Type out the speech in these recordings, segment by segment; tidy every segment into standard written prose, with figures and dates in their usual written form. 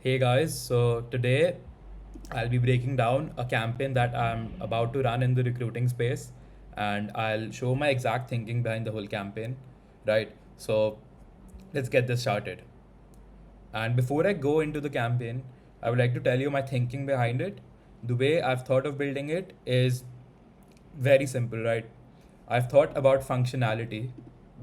Hey guys, so today I'll be breaking down a campaign that I'm about to run in the recruiting space, and I'll show my exact thinking behind the whole campaign, right? So let's get this started. And before I go into the campaign, I would like to tell you my thinking behind it. The way I've thought of building it is very simple, right? I've thought about functionality.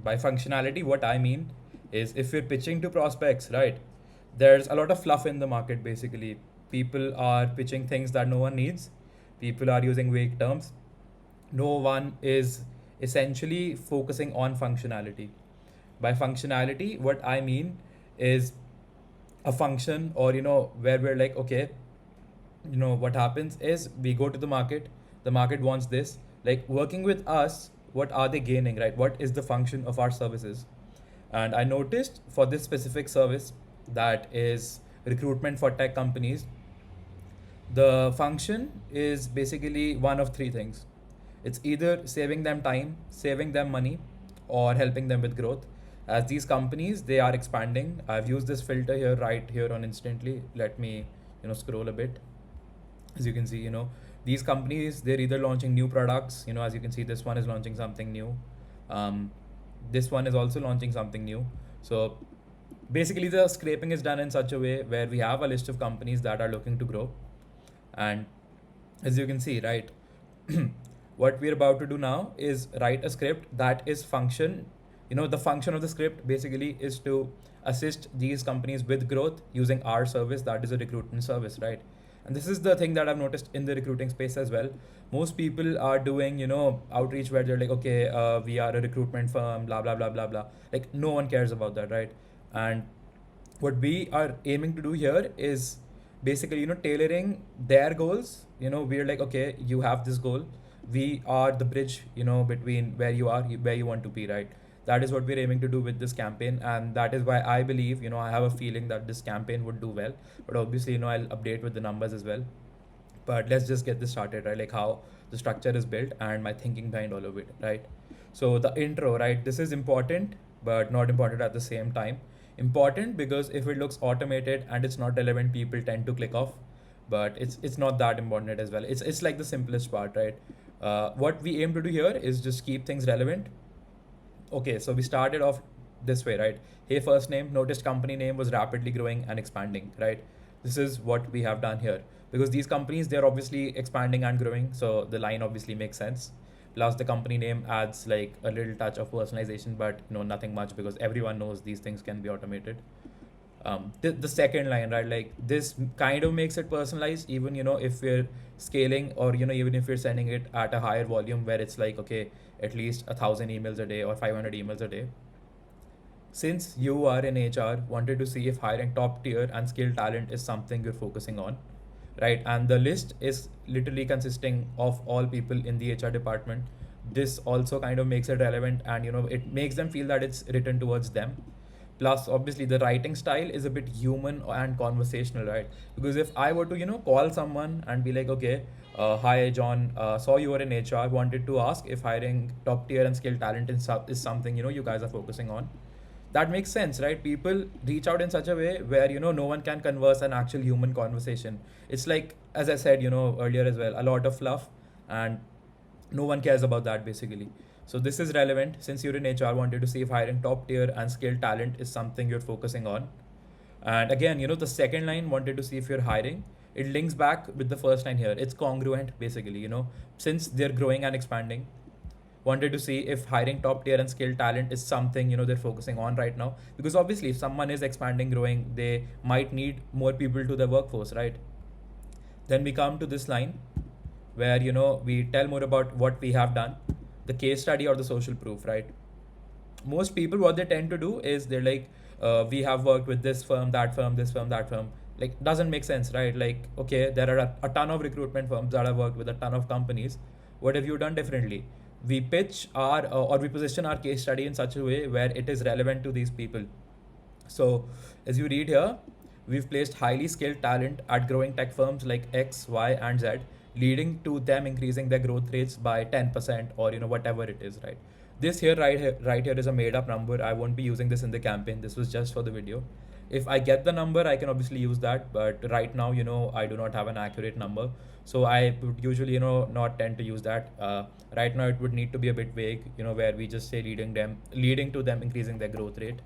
By functionality, what I mean is if you're pitching to prospects, right? There's a lot of fluff in the market basically. People are pitching things that no one needs. People are using vague terms. No one is essentially focusing on functionality. By functionality, what I mean is a function or where we're like, okay, what happens is we go to the market wants this, like working with us, what are they gaining, right? What is the function of our services? And I noticed for this specific service, that is recruitment for tech companies, the function is basically one of three things. It's either saving them time, saving them money, or helping them with growth. As these companies, they are expanding. I've used this filter here, right here on instantly. Let me, scroll a bit. As you can see, these companies, they're either launching new products. As you can see, this one is launching something new. Um, this one is also launching something new. So basically, the scraping is done in such a way where we have a list of companies that are looking to grow, and as you can see, right, what we're about to do now is write a script that is function. The function of the script basically is to assist these companies with growth using our service, that is a recruitment service, right? And this is the thing that I've noticed in the recruiting space as well. Most people are doing outreach where they're like, okay, we are a recruitment firm, blah blah blah blah blah. Like, no one cares about that, right? And what we are aiming to do here is basically tailoring their goals. We're like, okay, you have this goal, we are the bridge between where you are, where you want to be, right? That is what we're aiming to do with this campaign, and that is why I believe, I have a feeling that this campaign would do well. But obviously, I'll update with the numbers as well. But let's just get this started, right? Like how the structure is built and my thinking behind all of it, right? So the intro, right, this is important but not important at the same time. Important because if it looks automated and it's not relevant, people tend to click off. But it's not that important as well. It's like the simplest part, right? What we aim to do here is just keep things relevant. Okay, so we started off this way, right? Hey, first name, noticed company name was rapidly growing and expanding, right? This is what we have done here, because these companies, they're obviously expanding and growing, so the line obviously makes sense. Plus the company name adds like a little touch of personalization, but nothing much, because everyone knows these things can be automated. The second line, right, like this kind of makes it personalized, even if we're scaling, or even if we're sending it at a higher volume where it's like, okay, at least 1,000 emails a day or 500 emails a day. Since you are in HR, wanted to see if hiring top tier and skilled talent is something you're focusing on, right? And the list is literally consisting of all people in the HR department. This also kind of makes it relevant, and it makes them feel that it's written towards them. Plus, obviously, the writing style is a bit human and conversational, right? Because if I were to call someone and be like, okay, hi John, saw you were in HR, wanted to ask if hiring top tier and skilled talent is something you guys are focusing on. That makes sense, right? People reach out in such a way where no one can converse an actual human conversation. It's like, as I said earlier as well, a lot of fluff, and no one cares about that basically. So this is relevant since you're in HR, wanted to see if hiring top tier and skilled talent is something you're focusing on. And again, the second line, wanted to see if you're hiring, it links back with the first line here. It's congruent basically, since they're growing and expanding. Wanted to see if hiring top tier and skilled talent is something they're focusing on right now, because obviously if someone is expanding, growing, they might need more people to the workforce, right? Then we come to this line where we tell more about what we have done, the case study or the social proof, right? Most people, what they tend to do is they're like, we have worked with this firm, that firm, this firm, that firm. Like, doesn't make sense, right? Like, okay, there are a ton of recruitment firms that have worked with a ton of companies. What have you done differently? We pitch our or we position our case study in such a way where it is relevant to these people. So as you read here, we've placed highly skilled talent at growing tech firms like X, Y, and Z, leading to them increasing their growth rates by 10%, or whatever it is, right? This here, right here is a made up number. I won't be using this in the campaign. This was just for the video. If I get the number, I can obviously use that, but right now, I do not have an accurate number, so I would usually, not tend to use that. Right now it would need to be a bit vague, where we just say leading to them increasing their growth rate.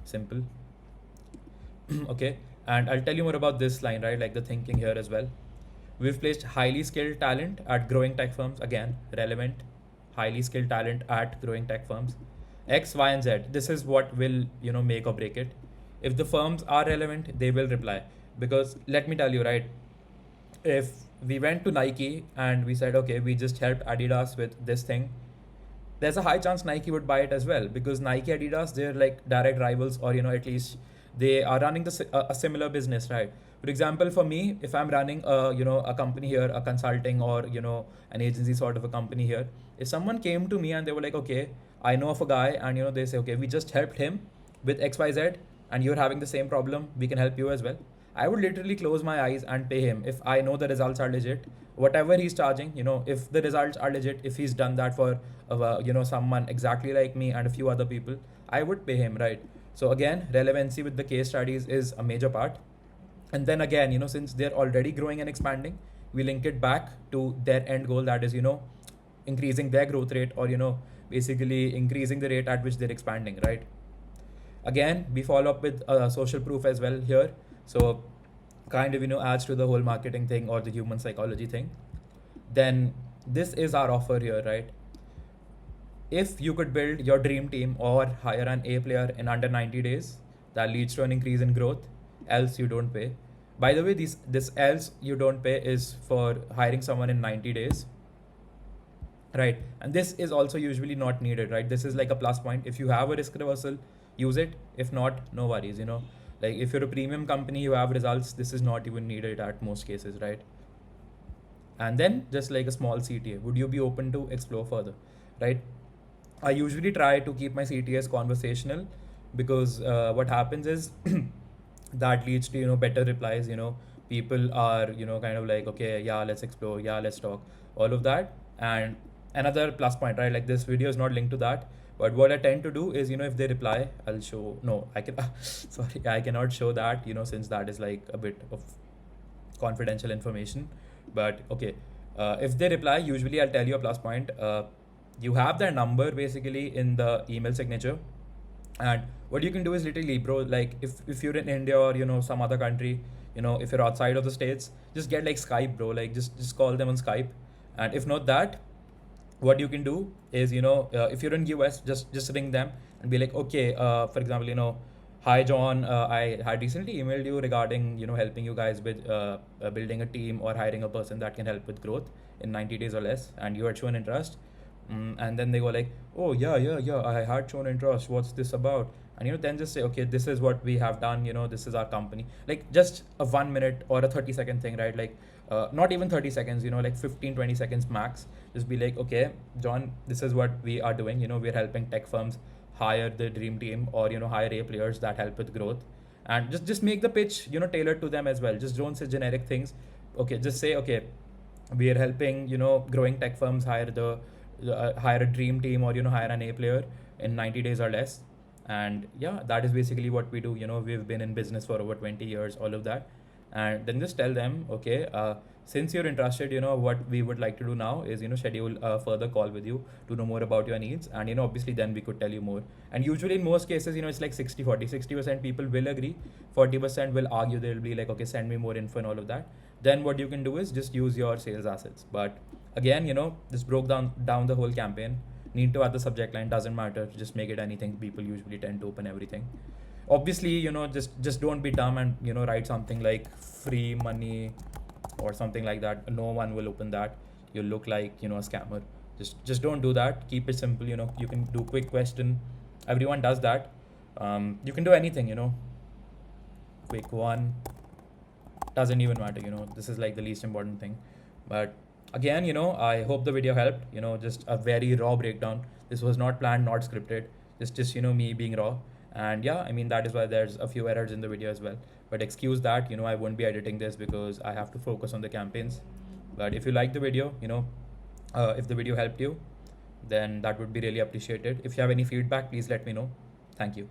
Simple. Okay, and I'll tell you more about this line, right? Like the thinking here as well. We've placed highly skilled talent at growing tech firms. Again, relevant. Highly skilled talent at growing tech firms. X, Y, and Z. This is what will, make or break it. If the firms are relevant, they will reply. Because let me tell you, right? If we went to Nike and we said, okay, we just helped Adidas with this thing, there's a high chance Nike would buy it as well, because Nike, Adidas, they're like direct rivals, or at least they are running a similar business, right? For example, for me, if I'm running a company here, a consulting, or an agency sort of a company here, if someone came to me and they were like, okay, I know of a guy, and they say, okay, we just helped him with XYZ, and you're having the same problem, we can help you as well. I would literally close my eyes and pay him if I know the results are legit. Whatever he's charging, if the results are legit, if he's done that for, someone exactly like me and a few other people, I would pay him, right? So again, relevancy with the case studies is a major part. And then again, since they're already growing and expanding, we link it back to their end goal, that is, increasing their growth rate, or, basically increasing the rate at which they're expanding, right? Again, we follow up with social proof as well here. So kind of, adds to the whole marketing thing or the human psychology thing. Then this is our offer here, right? If you could build your dream team or hire an A player in under 90 days, that leads to an increase in growth, else you don't pay. By the way, this else you don't pay is for hiring someone in 90 days, right? And this is also usually not needed, right? This is like a plus point. If you have a risk reversal, use it. If not, no worries, like if you're a premium company, you have results, this is not even needed at most cases, right? And then just like a small CTA, would you be open to explore further, right? I usually try to keep my CTAs conversational, because what happens is that leads to better replies. People are kind of like, okay, yeah, let's explore, yeah, let's talk, all of that. And another plus point, right? Like this video is not linked to that, but what I tend to do is, if they reply, I'll show. No, I can. Sorry, I cannot show that. Since that is like a bit of confidential information. But okay, if they reply, usually I'll tell you a plus point. You have their number basically in the email signature, and what you can do is literally, bro, like if you're in India or some other country, if you're outside of the states, just get like Skype, bro. Like just call them on Skype. And if not that, what you can do is, if you're in US, just ring them and be like, okay, for example, hi John, I had recently emailed you regarding helping you guys with building a team or hiring a person that can help with growth in 90 days or less, and you had shown interest. And then they go like, oh yeah, I had shown interest, what's this about? And then just say, okay, this is what we have done, this is our company. Like just a 1 minute or a 30-second thing, right? Like not even 30 seconds, like 15-20 seconds max. Just be like, okay John, this is what we are doing. We're helping tech firms hire the dream team, or hire A players that help with growth. And just make the pitch tailored to them as well. Just don't say generic things. Okay, just say, okay, we are helping growing tech firms hire a dream team, or hire an A player in 90 days or less. And yeah, that is basically what we do. We've been in business for over 20 years, all of that. And then just tell them, okay, since you're interested, what we would like to do now is schedule a further call with you to know more about your needs. And obviously then we could tell you more. And usually in most cases, it's like 60% people will agree, 40% will argue. They'll be like, okay, send me more info and all of that. Then what you can do is just use your sales assets. But again, this broke down the whole campaign. Need to add the subject line, doesn't matter, just make it anything. People usually tend to open everything. Obviously, just don't be dumb and write something like free money or something like that. No one will open that. You'll look like a scammer. Just don't do that. Keep it simple. You can do quick question. Everyone does that. You can do anything. Quick one, doesn't even matter. This is like the least important thing. But again, I hope the video helped. Just a very raw breakdown. This was not planned, not scripted. Just me being raw. And yeah, I mean, that is why there's a few errors in the video as well. But excuse that, I won't be editing this because I have to focus on the campaigns. But if you like the video, if the video helped you, then that would be really appreciated. If you have any feedback, please let me know. Thank you.